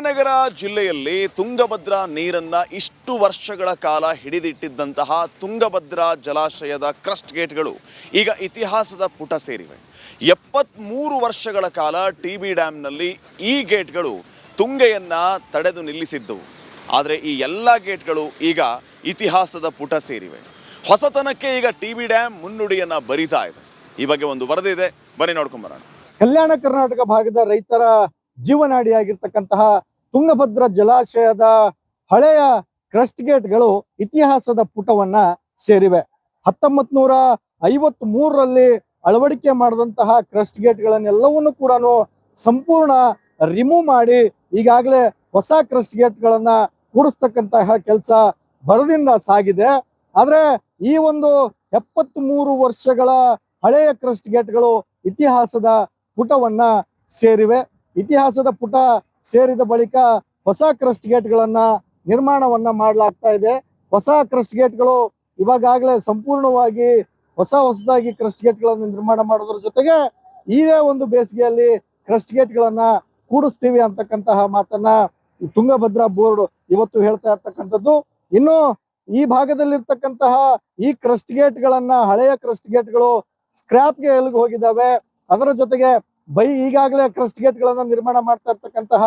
ವಿಜಯನಗರ ಜಿಲ್ಲೆಯಲ್ಲಿ ತುಂಗಭದ್ರಾ ನೀರನ್ನ ಇಷ್ಟು ವರ್ಷಗಳ ಕಾಲ ಹಿಡಿದಿಟ್ಟಿದ್ದಂತಹ ತುಂಗಭದ್ರಾ ಜಲಾಶಯದ ಕ್ರಸ್ಟ್ ಗೇಟ್ಗಳು ಈಗ ಇತಿಹಾಸದ ಪುಟ ಸೇರಿವೆ. 73 ವರ್ಷಗಳ ಕಾಲ ಟಿ.ಬಿ ಡ್ಯಾಂನಲ್ಲಿ ಈ ಗೇಟ್ಗಳು ತುಂಗೆಯನ್ನ ತಡೆದು ನಿಲ್ಲಿಸಿದ್ದವು. ಆದರೆ ಈ ಎಲ್ಲ ಗೇಟ್ಗಳು ಈಗ ಇತಿಹಾಸದ ಪುಟ ಸೇರಿವೆ. ಹೊಸತನಕ್ಕೆ ಈಗ ಟಿ.ಬಿ ಡ್ಯಾಮ್ ಮುನ್ನುಡಿಯನ್ನ ಬರಿತಾ ಇದೆ. ಈ ಬಗ್ಗೆ ಒಂದು ವರದಿ ಇದೆ, ಬನ್ನಿ ನೋಡ್ಕೊಂಡ್ ಬರೋಣ. ಕಲ್ಯಾಣ ಕರ್ನಾಟಕ ಭಾಗದ ರೈತರ ಜೀವನಾಡಿಯಾಗಿರ್ತಕ್ಕಂತಹ ತುಂಗಭದ್ರಾ ಜಲಾಶಯದ ಹಳೆಯ ಕ್ರಸ್ಟ್ ಗೇಟ್ಗಳು ಇತಿಹಾಸದ ಪುಟವನ್ನ ಸೇರಿವೆ. 1953ರಲ್ಲಿ ಅಳವಡಿಕೆ ಮಾಡಿದಂತಹ ಕ್ರಸ್ಟ್ ಗೇಟ್ಗಳನ್ನೆಲ್ಲವನ್ನು ಕೂಡ ಸಂಪೂರ್ಣ ರಿಮೂವ್ ಮಾಡಿ ಈಗಾಗಲೇ ಹೊಸ ಕ್ರಸ್ಟ್ ಗೇಟ್ಗಳನ್ನ ಕೂಡಿಸ್ತಕ್ಕಂತಹ ಕೆಲಸ ಭರದಿಂದ ಸಾಗಿದೆ. ಆದ್ರೆ ಈ ಒಂದು 73 ವರ್ಷಗಳ ಹಳೆಯ ಕ್ರಸ್ಟ್ ಗೇಟ್ಗಳು ಇತಿಹಾಸದ ಪುಟವನ್ನ ಸೇರಿವೆ. ಇತಿಹಾಸದ ಪುಟ ಸೇರಿದ ಬಳಿಕ ಹೊಸ ಕ್ರಸ್ಟ್ ಗೇಟ್ಗಳನ್ನ ನಿರ್ಮಾಣವನ್ನ ಮಾಡಲಾಗ್ತಾ ಇದೆ. ಹೊಸ ಕ್ರಸ್ಟ್ ಗೇಟ್ಗಳು ಇವಾಗಲೇ ಸಂಪೂರ್ಣವಾಗಿ ಹೊಸದಾಗಿ ಕ್ರಸ್ಟ್ ಗೇಟ್ಗಳನ್ನು ನಿರ್ಮಾಣ ಮಾಡೋದ್ರ ಜೊತೆಗೆ ಇದೇ ಒಂದು ಬೇಸಿಗೆಯಲ್ಲಿ ಕ್ರಸ್ಟ್ ಗೇಟ್ಗಳನ್ನ ಕೂಡಿಸ್ತೀವಿ ಅಂತಕ್ಕಂತಹ ಮಾತನ್ನ ತುಂಗಭದ್ರಾ ಬೋರ್ಡ್ ಇವತ್ತು ಹೇಳ್ತಾ ಇರ್ತಕ್ಕಂಥದ್ದು. ಇನ್ನು ಈ ಭಾಗದಲ್ಲಿರ್ತಕ್ಕಂತಹ ಈ ಕ್ರಸ್ಟ್ ಗೇಟ್ಗಳನ್ನ ಹಳೆಯ ಕ್ರಸ್ಟ್ ಗೇಟ್ಗಳು ಸ್ಕ್ರಾಪ್ಗೆ ಎಲ್ಲಿಗೆ ಹೋಗಿದ್ದಾವೆ, ಅದರ ಜೊತೆಗೆ ಈಗಾಗಲೇ ಕ್ರಸ್ಟ್ ಗೇಟ್ಗಳನ್ನ ನಿರ್ಮಾಣ ಮಾಡ್ತಾ ಇರ್ತಕ್ಕಂತಹ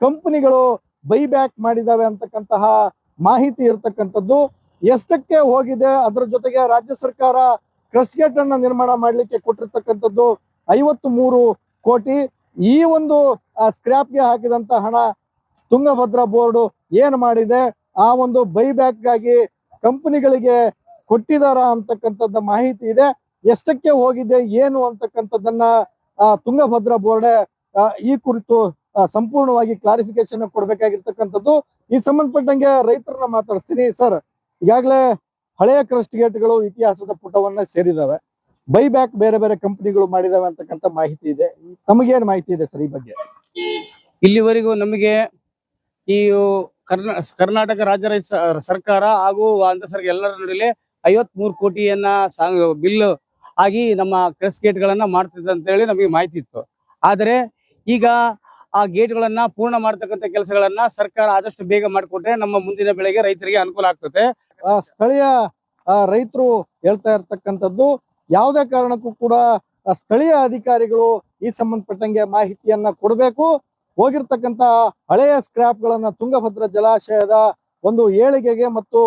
ಕಂಪನಿಗಳು ಬೈ ಬ್ಯಾಕ್ ಮಾಡಿದಾವೆ ಅಂತಕ್ಕಂತಹ ಮಾಹಿತಿ ಇರ್ತಕ್ಕಂಥದ್ದು. ಎಷ್ಟಕ್ಕೆ ಹೋಗಿದೆ, ಅದರ ಜೊತೆಗೆ ರಾಜ್ಯ ಸರ್ಕಾರ ಕ್ರಸ್ಟ್ ಗೇಟ್ ಅನ್ನ ನಿರ್ಮಾಣ ಮಾಡ್ಲಿಕ್ಕೆ ಕೊಟ್ಟಿರ್ತಕ್ಕಂಥದ್ದು 53 ಕೋಟಿ. ಈ ಒಂದು ಸ್ಕ್ರಾಪ್ಗೆ ಹಾಕಿದಂತ ಹಣ ತುಂಗಭದ್ರಾ ಬೋರ್ಡ್ ಏನ್ ಮಾಡಿದೆ, ಆ ಒಂದು ಬೈ ಬ್ಯಾಕ್ ಗಾಗಿ ಕಂಪನಿಗಳಿಗೆ ಕೊಟ್ಟಿದಾರ ಅಂತಕ್ಕಂಥದ್ದು ಮಾಹಿತಿ ಇದೆ. ಎಷ್ಟಕ್ಕೆ ಹೋಗಿದೆ ಏನು ಅಂತಕ್ಕಂಥದ್ದನ್ನ ತುಂಗಭದ್ರಾ ಬೋರ್ಡ್ ಈ ಕುರಿತು ಸಂಪೂರ್ಣವಾಗಿ ಕ್ಲಾರಿಫಿಕೇಶನ್ ಕೊಡ್ಬೇಕಾಗಿರ್ತಕ್ಕಂಥದ್ದು. ಈ ಸಂಬಂಧಪಟ್ಟಂಗೆ ರೈತರನ್ನ ಮಾತಾಡ್ತೀನಿ. ಸರ್, ಈಗಾಗಲೇ ಹಳೆಯ ಕ್ರಸ್ಟ್ ಗೇಟ್ಗಳು ಇತಿಹಾಸದ ಪುಟವನ್ನ ಸೇರಿದಾವೆ, ಬೈ ಬ್ಯಾಕ್ ಬೇರೆ ಬೇರೆ ಕಂಪನಿಗಳು ಮಾಡಿದಾವೆ ಅಂತಕ್ಕಂಥ ಮಾಹಿತಿ ಇದೆ. ನಮಗೇನು ಮಾಹಿತಿ ಇದೆ ಸರ್ ಈ ಬಗ್ಗೆ? ಇಲ್ಲಿವರೆಗೂ ನಮಗೆ ಈ ಕರ್ನಾಟಕ ರಾಜ್ಯ ಸರ್ಕಾರ ಹಾಗೂ ಆಂಧ್ರ ಸರ್ಕಾರ ಎಲ್ಲರ ನಡುವೆ 53 ಕೋಟಿಯನ್ನ ಬಿಲ್ ಆಗಿ ನಮ್ಮ ಕ್ರಸ್ಟ್ ಗೇಟ್ ಗಳನ್ನ ಮಾಡ್ತಿದ್ದ ಅಂತ ಹೇಳಿ ನಮಗೆ ಮಾಹಿತಿ ಇತ್ತು. ಆದರೆ ಈಗ ಆ ಗೇಟ್ ಗಳನ್ನ ಪೂರ್ಣ ಮಾಡ್ತಕ್ಕಂಥ ಕೆಲಸಗಳನ್ನ ಸರ್ಕಾರ ಆದಷ್ಟು ಬೇಗ ಮಾಡಿಕೊಟ್ರೆ ನಮ್ಮ ಮುಂದಿನ ಬೆಳೆಗೆ ರೈತರಿಗೆ ಅನುಕೂಲ ಆಗ್ತದೆ. ಸ್ಥಳೀಯ ರೈತರು ಹೇಳ್ತಾ ಇರ್ತಕ್ಕಂಥದ್ದು, ಯಾವುದೇ ಕಾರಣಕ್ಕೂ ಕೂಡ ಸ್ಥಳೀಯ ಅಧಿಕಾರಿಗಳು ಈ ಸಂಬಂಧಪಟ್ಟಂಗೆ ಮಾಹಿತಿಯನ್ನ ಕೊಡಬೇಕು. ಹೋಗಿರ್ತಕ್ಕಂತ ಹಳೆಯ ಸ್ಕ್ರಾಪ್ ಗಳನ್ನ ತುಂಗಭದ್ರಾ ಜಲಾಶಯದ ಒಂದು ಏಳಿಗೆಗೆ ಮತ್ತು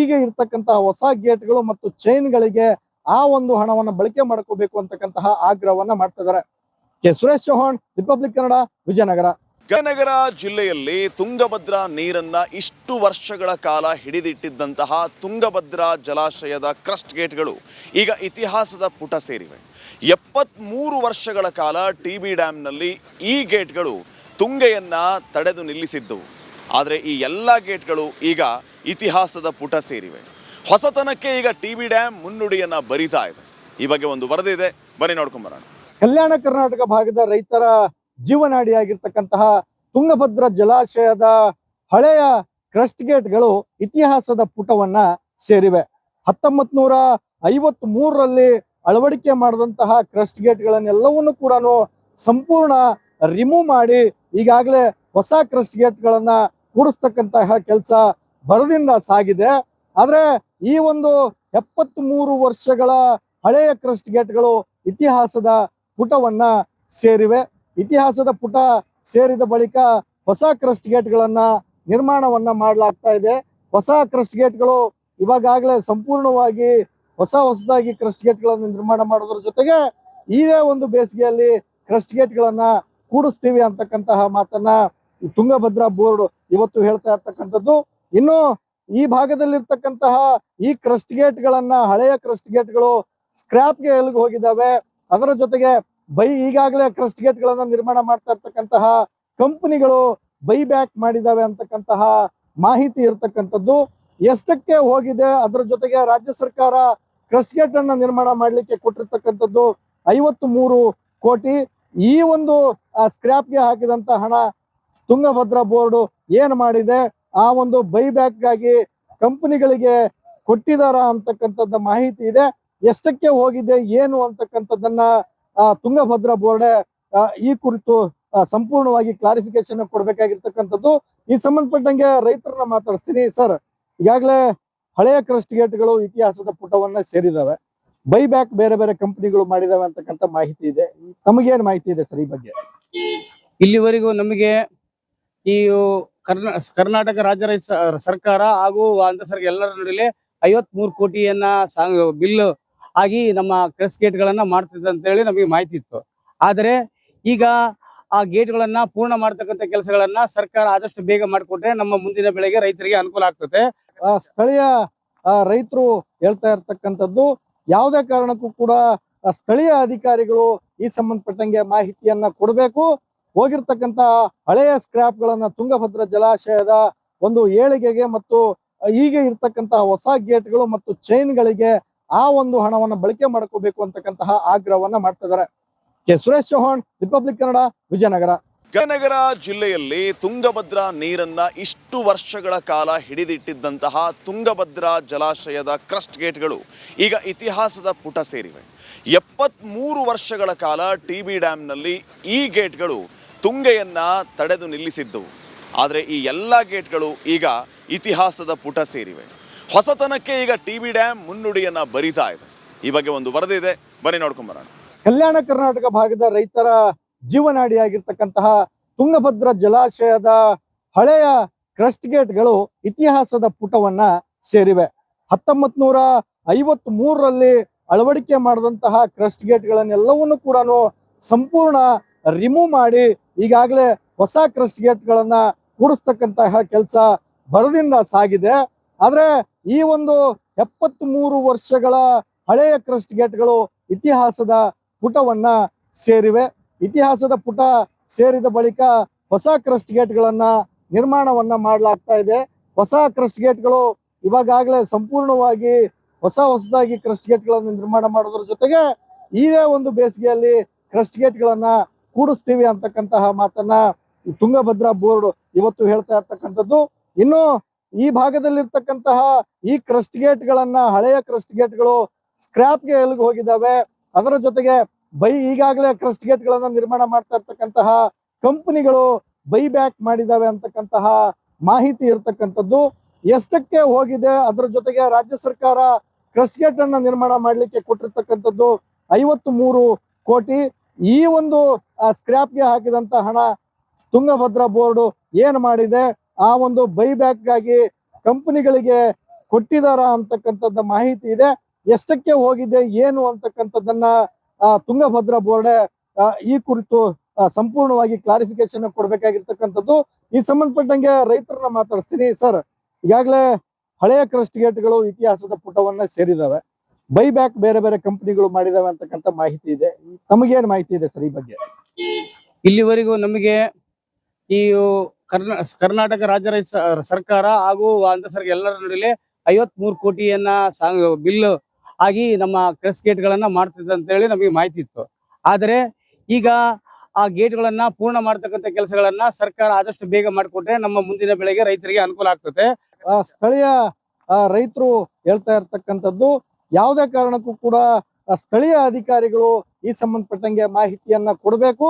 ಈಗ ಇರ್ತಕ್ಕಂತಹ ಹೊಸ ಗೇಟ್ಗಳು ಮತ್ತು ಚೈನ್ಗಳಿಗೆ ಆ ಒಂದು ಹಣವನ್ನ ಬಳಕೆ ಮಾಡ್ಕೋಬೇಕು ಅಂತಕ್ಕಂತಹ ಆಗ್ರಹವನ್ನ ಮಾಡ್ತಾ ಇದ್ದಾರೆ. ಸುರೇಶ್ ಚೌಹಾಣ್, ರಿಪಬ್ಲಿಕ್ ಕನ್ನಡ, ವಿಜಯನಗರ. ವಿಜಯನಗರ ಜಿಲ್ಲೆಯಲ್ಲಿ ತುಂಗಭದ್ರಾ ನೀರನ್ನ ಇಷ್ಟು ವರ್ಷಗಳ ಕಾಲ ಹಿಡಿದಿಟ್ಟಿದ್ದಂತಹ ತುಂಗಭದ್ರಾ ಜಲಾಶಯದ ಕ್ರಸ್ಟ್ ಗೇಟ್ಗಳು ಈಗ ಇತಿಹಾಸದ ಪುಟ ಸೇರಿವೆ. 73 ವರ್ಷಗಳ ಕಾಲ ಟಿ.ಬಿ ಡ್ಯಾಂನಲ್ಲಿ ಈ ಗೇಟ್ಗಳು ತುಂಗೆಯನ್ನ ತಡೆದು ನಿಲ್ಲಿಸಿದ್ದವು. ಆದರೆ ಈ ಎಲ್ಲ ಗೇಟ್ಗಳು ಈಗ ಇತಿಹಾಸದ ಪುಟ ಸೇರಿವೆ. ಹೊಸತನಕ್ಕೆ ಈಗ ಟಿ.ಬಿ ಡ್ಯಾಮ್ ಮುನ್ನುಡಿಯನ್ನ ಬರಿತಾ ಇದೆ. ಈ ಬಗ್ಗೆ ಒಂದು ವರದಿ ಇದೆ, ಬನ್ನಿ ನೋಡ್ಕೊಂಡ್ ಬರೋಣ. ಕಲ್ಯಾಣ ಕರ್ನಾಟಕ ಭಾಗದ ರೈತರ ಜೀವನಾಡಿಯಾಗಿರ್ತಕ್ಕಂತಹ ತುಂಗಭದ್ರಾ ಜಲಾಶಯದ ಹಳೆಯ ಕ್ರಸ್ಟ್ ಗೇಟ್ಗಳು ಇತಿಹಾಸದ ಪುಟವನ್ನ ಸೇರಿವೆ. 1953ರಲ್ಲಿ ಅಳವಡಿಕೆ ಮಾಡಿದಂತಹ ಕ್ರಸ್ಟ್ ಗೇಟ್ಗಳನ್ನೆಲ್ಲವನ್ನು ಕೂಡ ಸಂಪೂರ್ಣ ರಿಮೂವ್ ಮಾಡಿ ಈಗಾಗಲೇ ಹೊಸ ಕ್ರಸ್ಟ್ ಗೇಟ್ಗಳನ್ನ ಕೂಡಿಸ್ತಕ್ಕಂತಹ ಕೆಲಸ ಭರದಿಂದ ಸಾಗಿದೆ. ಆದ್ರೆ ಈ ಒಂದು 73 ವರ್ಷಗಳ ಹಳೆಯ ಕ್ರಸ್ಟ್ ಗೇಟ್ಗಳು ಇತಿಹಾಸದ ಪುಟವನ್ನ ಸೇರಿವೆ. ಇತಿಹಾಸದ ಪುಟ ಸೇರಿದ ಬಳಿಕ ಹೊಸ ಕ್ರಸ್ಟ್ ಗೇಟ್ಗಳನ್ನ ನಿರ್ಮಾಣವನ್ನ ಮಾಡಲಾಗ್ತಾ ಇದೆ. ಹೊಸ ಕ್ರಸ್ಟ್ ಗೇಟ್ಗಳು ಇವಾಗಲೇ ಸಂಪೂರ್ಣವಾಗಿ ಹೊಸದಾಗಿ ಕ್ರಸ್ಟ್ ಗೇಟ್ಗಳನ್ನು ನಿರ್ಮಾಣ ಮಾಡೋದ್ರ ಜೊತೆಗೆ ಇದೇ ಒಂದು ಬೇಸಿಗೆಯಲ್ಲಿ ಕ್ರಸ್ಟ್ ಗೇಟ್ಗಳನ್ನ ಕೂಡಿಸ್ತೀವಿ ಅಂತಕ್ಕಂತಹ ಮಾತನ್ನ ತುಂಗಭದ್ರಾ ಬೋರ್ಡ್ ಇವತ್ತು ಹೇಳ್ತಾ ಇರ್ತಕ್ಕಂಥದ್ದು. ಇನ್ನು ಈ ಭಾಗದಲ್ಲಿರ್ತಕ್ಕಂತಹ ಈ ಕ್ರಸ್ಟ್ ಗೇಟ್ಗಳನ್ನ ಹಳೆಯ ಕ್ರಸ್ಟ್ ಗೇಟ್ಗಳು ಸ್ಕ್ರಾಪ್ಗೆ ಎಲ್ಲಿಗೆ ಹೋಗಿದ್ದಾವೆ, ಅದರ ಜೊತೆಗೆ ಈಗಾಗಲೇ ಕ್ರಸ್ಟ್ ಗೇಟ್ಗಳನ್ನ ನಿರ್ಮಾಣ ಮಾಡ್ತಾ ಇರ್ತಕ್ಕಂತಹ ಕಂಪನಿಗಳು ಬೈ ಬ್ಯಾಕ್ ಮಾಡಿದಾವೆ ಅಂತಕ್ಕಂತಹ ಮಾಹಿತಿ ಇರ್ತಕ್ಕಂಥದ್ದು. ಎಷ್ಟಕ್ಕೆ ಹೋಗಿದೆ, ಅದರ ಜೊತೆಗೆ ರಾಜ್ಯ ಸರ್ಕಾರ ಕ್ರಸ್ಟ್ ಗೇಟ್ ಅನ್ನ ನಿರ್ಮಾಣ ಮಾಡ್ಲಿಕ್ಕೆ ಕೊಟ್ಟಿರ್ತಕ್ಕಂಥದ್ದು 53 ಕೋಟಿ. ಈ ಒಂದು ಸ್ಕ್ರಾಪ್ಗೆ ಹಾಕಿದಂತ ಹಣ ತುಂಗಭದ್ರಾ ಬೋರ್ಡ್ ಏನ್ ಮಾಡಿದೆ, ಆ ಒಂದು ಬೈ ಬ್ಯಾಕ್ ಗಾಗಿ ಕಂಪನಿಗಳಿಗೆ ಕೊಟ್ಟಿದಾರ ಅಂತಕ್ಕಂಥದ್ದು ಮಾಹಿತಿ ಇದೆ. ಎಷ್ಟಕ್ಕೆ ಹೋಗಿದೆ ಏನು ಅಂತಕ್ಕಂಥದ್ದನ್ನ ತುಂಗಭದ್ರಾ ಬೋರ್ಡ್ ಈ ಕುರಿತು ಸಂಪೂರ್ಣವಾಗಿ ಕ್ಲಾರಿಫಿಕೇಶನ್ ಕೊಡ್ಬೇಕಾಗಿರ್ತಕ್ಕಂಥದ್ದು. ಈ ಸಂಬಂಧಪಟ್ಟಂಗೆ ರೈತರನ್ನ ಮಾತಾಡ್ತೀನಿ. ಸರ್, ಈಗಾಗಲೇ ಹಳೆಯ ಕ್ರಸ್ಟ್ ಗೇಟ್ಗಳು ಇತಿಹಾಸದ ಪುಟವನ್ನ ಸೇರಿದಾವೆ. ಬೈಬ್ಯಾಕ್ ಬೇರೆ ಬೇರೆ ಕಂಪನಿಗಳು ಮಾಡಿದಾವೆ ಅಂತಕ್ಕಂಥ ಮಾಹಿತಿ ಇದೆ. ತಮಗೇನು ಮಾಹಿತಿ ಇದೆ ಸರ್ ಈ ಬಗ್ಗೆ? ಇಲ್ಲಿವರೆಗೂ ನಮಗೆ ಈ ಕರ್ನಾಟಕ ರಾಜ್ಯ ಸರ್ಕಾರ ಹಾಗೂ ಆಂಧ್ರ ಸರ್ಕಾರ ಎಲ್ಲರ ನಡುವೆ 53 ಕೋಟಿಯನ್ನ ಬಿಲ್ ಆಗಿ ನಮ್ಮ ಕ್ರಸ್ಟ್ ಗೇಟ್ಗಳನ್ನ ಮಾಡ್ತಿದ್ದ ಅಂತ ಹೇಳಿ ನಮಗೆ ಮಾಹಿತಿ ಇತ್ತು. ಆದರೆ ಈಗ ಆ ಗೇಟ್ಗಳನ್ನ ಪೂರ್ಣ ಮಾಡ್ತಕ್ಕಂಥ ಕೆಲಸಗಳನ್ನ ಸರ್ಕಾರ ಆದಷ್ಟು ಬೇಗ ಮಾಡಿಕೊಟ್ರೆ ನಮ್ಮ ಮುಂದಿನ ಬೆಳೆಗೆ ರೈತರಿಗೆ ಅನುಕೂಲ ಆಗ್ತದೆ. ಸ್ಥಳೀಯ ರೈತರು ಹೇಳ್ತಾ ಇರ್ತಕ್ಕಂಥದ್ದು, ಯಾವುದೇ ಕಾರಣಕ್ಕೂ ಕೂಡ ಸ್ಥಳೀಯ ಅಧಿಕಾರಿಗಳು ಈ ಸಂಬಂಧಪಟ್ಟಂಗೆ ಮಾಹಿತಿಯನ್ನ ಕೊಡಬೇಕು. ಹೋಗಿರ್ತಕ್ಕಂತ ಹಳೆಯ ಸ್ಕ್ರಾಪ್ ಗಳನ್ನ ತುಂಗಭದ್ರಾ ಜಲಾಶಯದ ಒಂದು ಏಳಿಗೆಗೆ ಮತ್ತು ಈಗ ಇರ್ತಕ್ಕಂತಹ ಹೊಸ ಗೇಟ್ಗಳು ಮತ್ತು ಚೈನ್ಗಳಿಗೆ ಆ ಒಂದು ಹಣವನ್ನ ಬಳಕೆ ಮಾಡ್ಕೋಬೇಕು ಅಂತಕ್ಕಂತಹ ಆಗ್ರಹವನ್ನ ಮಾಡ್ತಿದ್ದಾರೆ. K Suresh Chauhan, Republic Kannada, Vijayanagara. ವಿಜಯನಗರ ಜಿಲ್ಲೆಯಲ್ಲಿ ತುಂಗಭದ್ರಾ ನೀರನ್ನ ಇಷ್ಟು ವರ್ಷಗಳ ಕಾಲ ಹಿಡಿದಿಟ್ಟಿದ್ದಂತಹ ತುಂಗಭದ್ರಾ ಜಲಾಶಯದ ಕ್ರಸ್ಟ್ ಗೇಟ್ಗಳು ಈಗ ಇತಿಹಾಸದ ಪುಟ ಸೇರಿವೆ. 73 ವರ್ಷಗಳ ಕಾಲ TB ಡ್ಯಾಮ್ನಲ್ಲಿ ಈ ಗೇಟ್ಗಳು ತುಂಗೆಯನ್ನ ತಡೆದು ನಿಲ್ಲಿಸಿದ್ದವು. ಆದರೆ ಈ ಎಲ್ಲ ಗೇಟ್ಗಳು ಈಗ ಇತಿಹಾಸದ ಪುಟ ಸೇರಿವೆ. ಹೊಸತನಕ್ಕೆ ಈಗ TB ಡ್ಯಾಮ್ ಮುನ್ನುಡಿಯನ್ನ ಬರಿತಾ ಇದೆ. ಈ ಬಗ್ಗೆ ಒಂದು ವರದಿ ಇದೆ, ಬನ್ನಿ ನೋಡ್ಕೊಂಬರೋಣ. ಕಲ್ಯಾಣ ಕರ್ನಾಟಕ ಭಾಗದ ರೈತರ ಜೀವನಾಡಿಯಾಗಿರ್ತಕ್ಕಂತಹ ತುಂಗಭದ್ರಾ ಜಲಾಶಯದ ಹಳೆಯ ಕ್ರಸ್ಟ್ ಗೇಟ್ಗಳು ಇತಿಹಾಸದ ಪುಟವನ್ನ ಸೇರಿವೆ. 1953ರಲ್ಲಿ ಅಳವಡಿಕೆ ಮಾಡಿದಂತಹ ಕ್ರಸ್ಟ್ ಗೇಟ್ಗಳನ್ನೆಲ್ಲವನ್ನು ಕೂಡ ಸಂಪೂರ್ಣ ರಿಮೂವ್ ಮಾಡಿ ಈಗಾಗಲೇ ಹೊಸ ಕ್ರಸ್ಟ್ ಗೇಟ್ಗಳನ್ನ ಕೂಡಿಸ್ತಕ್ಕಂತಹ ಕೆಲಸ ಭರದಿಂದ ಸಾಗಿದೆ. ಆದ್ರೆ ಈ ಒಂದು 73 ವರ್ಷಗಳ ಹಳೆಯ ಕ್ರಸ್ಟ್ ಗೇಟ್ಗಳು ಇತಿಹಾಸದ ಪುಟವನ್ನ ಸೇರಿವೆ. ಇತಿಹಾಸದ ಪುಟ ಸೇರಿದ ಬಳಿಕ ಹೊಸ ಕ್ರಸ್ಟ್ ಗೇಟ್ಗಳನ್ನ ನಿರ್ಮಾಣವನ್ನ ಮಾಡಲಾಗ್ತಾ ಇದೆ. ಹೊಸ ಕ್ರಸ್ಟ್ ಗೇಟ್ಗಳು ಇವಾಗಲೇ ಸಂಪೂರ್ಣವಾಗಿ ಹೊಸದಾಗಿ ಕ್ರಸ್ಟ್ ಗೇಟ್ಗಳನ್ನು ನಿರ್ಮಾಣ ಮಾಡೋದ್ರ ಜೊತೆಗೆ ಇದೇ ಒಂದು ಬೇಸಿಗೆಯಲ್ಲಿ ಕ್ರಸ್ಟ್ ಗೇಟ್ಗಳನ್ನ ಕೂಡಿಸ್ತೀವಿ ಅಂತಕ್ಕಂತಹ ಮಾತನ್ನ ತುಂಗಭದ್ರಾ ಬೋರ್ಡ್ ಇವತ್ತು ಹೇಳ್ತಾ ಇರ್ತಕ್ಕಂಥದ್ದು. ಇನ್ನು ಈ ಭಾಗದಲ್ಲಿರ್ತಕ್ಕಂತಹ ಈ ಕ್ರಸ್ಟ್ ಗೇಟ್ಗಳನ್ನ, ಹಳೆಯ ಕ್ರಸ್ಟ್ ಗೇಟ್ಗಳು ಸ್ಕ್ರಾಪ್ಗೆ ಎಲ್ಲಿಗೆ ಹೋಗಿದ್ದಾವೆ, ಅದರ ಜೊತೆಗೆ ಈಗಾಗಲೇ ಕ್ರಸ್ಟ್ ಗೇಟ್ಗಳನ್ನ ನಿರ್ಮಾಣ ಮಾಡ್ತಾ ಇರ್ತಕ್ಕಂತಹ ಕಂಪನಿಗಳು ಬೈಬ್ಯಾಕ್ ಮಾಡಿದಾವೆ ಅಂತಕ್ಕಂತಹ ಮಾಹಿತಿ ಇರ್ತಕ್ಕಂಥದ್ದು. ಎಷ್ಟಕ್ಕೆ ಹೋಗಿದೆ, ಅದರ ಜೊತೆಗೆ ರಾಜ್ಯ ಸರ್ಕಾರ ಕ್ರಸ್ಟ್ ಗೇಟ್ ಅನ್ನ ನಿರ್ಮಾಣ ಮಾಡ್ಲಿಕ್ಕೆ ಕೊಟ್ಟಿರ್ತಕ್ಕಂಥದ್ದು 53 ಕೋಟಿ. ಈ ಒಂದು ಸ್ಕ್ರಾಪ್ಗೆ ಹಾಕಿದಂತ ಹಣ ತುಂಗಭದ್ರಾ ಬೋರ್ಡ್ ಏನ್ ಮಾಡಿದೆ, ಆ ಒಂದು ಬೈಬ್ಯಾಕ್ ಗಾಗಿ ಕಂಪನಿಗಳಿಗೆ ಕೊಟ್ಟಿದಾರ ಅಂತಕ್ಕಂಥದ್ದು ಮಾಹಿತಿ ಇದೆ. ಎಷ್ಟಕ್ಕೆ ಹೋಗಿದೆ ಏನು ಅಂತಕ್ಕಂಥದ್ದನ್ನ ತುಂಗಭದ್ರಾ ಬೋರ್ಡ್ ಈ ಕುರಿತು ಸಂಪೂರ್ಣವಾಗಿ ಕ್ಲಾರಿಫಿಕೇಶನ್ ಕೊಡ್ಬೇಕಾಗಿರ್ತಕ್ಕಂಥದ್ದು. ಈ ಸಂಬಂಧಪಟ್ಟಂಗೆ ರೈತರನ್ನ ಮಾತಾಡ್ತೀನಿ. ಸರ್, ಈಗಾಗಲೇ ಹಳೆಯ ಕ್ರಸ್ಟ್ ಗೇಟ್ಗಳು ಇತಿಹಾಸದ ಪುಟವನ್ನ ಸೇರಿದಾವೆ. ಬೈಬ್ಯಾಕ್ ಬೇರೆ ಬೇರೆ ಕಂಪನಿಗಳು ಮಾಡಿದಾವೆ ಅಂತಕ್ಕಂಥ ಮಾಹಿತಿ ಇದೆ. ತಮಗೇನು ಮಾಹಿತಿ ಇದೆ ಸರ್ ಈ ಬಗ್ಗೆ? ಇಲ್ಲಿವರೆಗೂ ನಮಗೆ ಈ ಕರ್ನಾಟಕ ರಾಜ್ಯ ಸರ್ಕಾರ ಹಾಗೂ ಆಂಧ್ರ ಸರ್ಕಾರ ಎಲ್ಲರ ನಡುವೆ 53 ಕೋಟಿಯನ್ನ ಬಿಲ್ ಆಗಿ ನಮ್ಮ ಕ್ರಸ್ಟ್ ಗೇಟ್ಗಳನ್ನ ಮಾಡ್ತಿದ್ದ ಅಂತ ಹೇಳಿ ನಮಗೆ ಮಾಹಿತಿ ಇತ್ತು. ಆದರೆ ಈಗ ಆ ಗೇಟ್ಗಳನ್ನ ಪೂರ್ಣ ಮಾಡ್ತಕ್ಕಂಥ ಕೆಲಸಗಳನ್ನ ಸರ್ಕಾರ ಆದಷ್ಟು ಬೇಗ ಮಾಡಿಕೊಟ್ರೆ ನಮ್ಮ ಮುಂದಿನ ಬೆಳೆಗೆ ರೈತರಿಗೆ ಅನುಕೂಲ ಆಗ್ತದೆ. ಸ್ಥಳೀಯ ರೈತರು ಹೇಳ್ತಾ ಇರ್ತಕ್ಕಂಥದ್ದು, ಯಾವುದೇ ಕಾರಣಕ್ಕೂ ಕೂಡ ಸ್ಥಳೀಯ ಅಧಿಕಾರಿಗಳು ಈ ಸಂಬಂಧಪಟ್ಟಂಗೆ ಮಾಹಿತಿಯನ್ನ ಕೊಡಬೇಕು.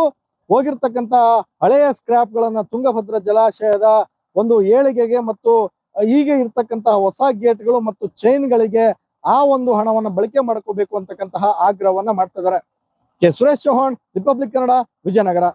ಹೋಗಿರ್ತಕ್ಕಂತ ಹಳೆಯ ಸ್ಕ್ರಾಪ್ ಗಳನ್ನ ತುಂಗಭದ್ರಾ ಜಲಾಶಯದ ಒಂದು ಏಳಿಗೆಗೆ ಮತ್ತು ಈಗ ಇರ್ತಕ್ಕಂತಹ ಹೊಸ ಗೇಟ್ಗಳು ಮತ್ತು ಚೈನ್ಗಳಿಗೆ ಆ ಒಂದು ಹಣವನ್ನ ಬಳಕೆ ಮಾಡ್ಕೋಬೇಕು ಅಂತಕ್ಕಂತಹ ಆಗ್ರಹವನ್ನ ಮಾಡ್ತಿದ್ದಾರೆ. K Suresh Chauhan, Republic Kannada, Vijayanagara.